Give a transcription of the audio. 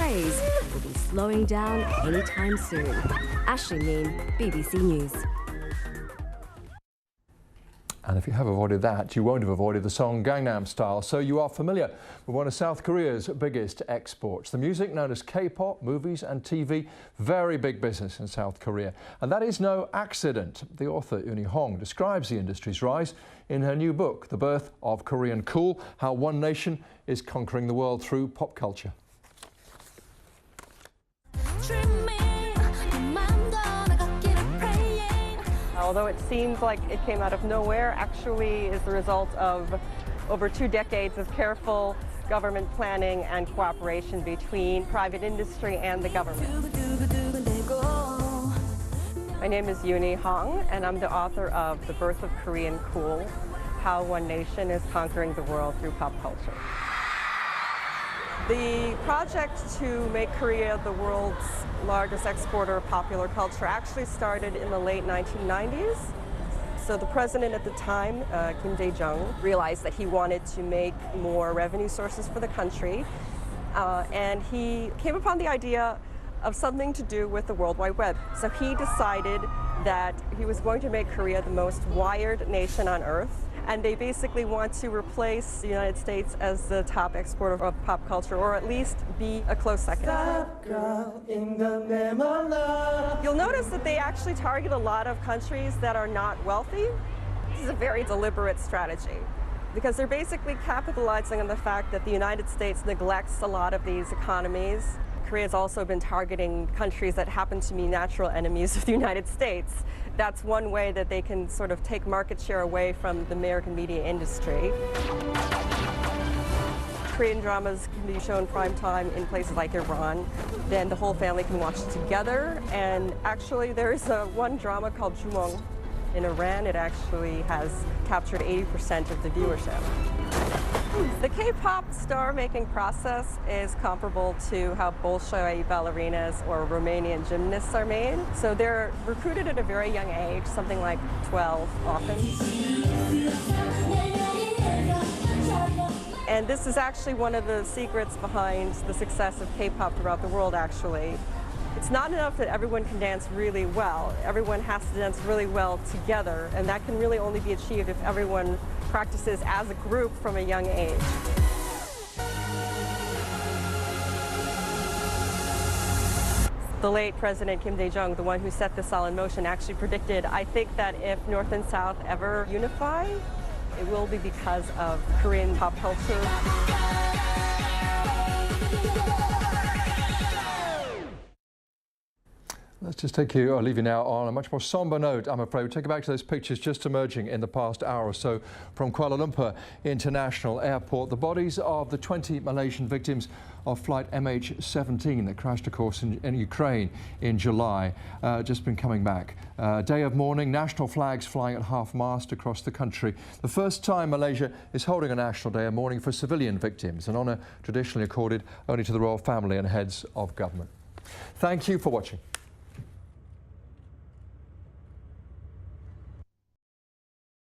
craze will be slowing down anytime soon. Ashley Mean, BBC News. And if you have avoided that, you won't have avoided the song Gangnam Style, so you are familiar with one of South Korea's biggest exports. The music, known as K-pop, movies and TV, very big business in South Korea. And that is no accident. The author Uni Hong describes the industry's rise in her new book, The Birth of Korean Cool, How One Nation is Conquering the World Through Pop Culture. Although it seems like it came out of nowhere, actually is the result of over 2 decades of careful government planning and cooperation between private industry and the government. My name is Uni Hong, and I'm the author of The Birth of Korean Cool, How One Nation is Conquering the World Through Pop Culture. The project to make Korea the world's largest exporter of popular culture actually started in the late 1990s. So the president at the time, Kim Dae-jung, realized that he wanted to make more revenue sources for the country, and he came upon the idea of something to do with the World Wide Web. So he decided that he was going to make Korea the most wired nation on earth, and they basically want to replace the United States as the top exporter of pop culture, or at least be a close second. You'll notice that they actually target a lot of countries that are not wealthy. This is a very deliberate strategy, because they're basically capitalizing on the fact that the United States neglects a lot of these economies. Korea's also been targeting countries that happen to be natural enemies of the United States. That's one way that they can sort of take market share away from the American media industry. Korean dramas can be shown prime time in places like Iran. Then the whole family can watch it together. And actually there's one drama called Jumong in Iran. It actually has captured 80% of the viewership. The K-pop star-making process is comparable to how Bolshoi ballerinas or Romanian gymnasts are made. So they're recruited at a very young age, something like 12 often. And this is actually one of the secrets behind the success of K-pop throughout the world, actually. It's not enough that everyone can dance really well. Everyone has to dance really well together, and that can really only be achieved if everyone practices as a group from a young age. The late President Kim Dae-jung, the one who set this all in motion, actually predicted, I think, that if North and South ever unify, it will be because of Korean pop culture. Let's just take you, or leave you now on a much more somber note, I'm afraid. We'll take you back to those pictures just emerging in the past hour or so from Kuala Lumpur International Airport. The bodies of the 20 Malaysian victims of flight MH17 that crashed, of course, in Ukraine in July, just been coming back. Day of mourning, national flags flying at half-mast across the country. The first time Malaysia is holding a national day of mourning for civilian victims, an honour traditionally accorded only to the royal family and heads of government. Thank you for watching.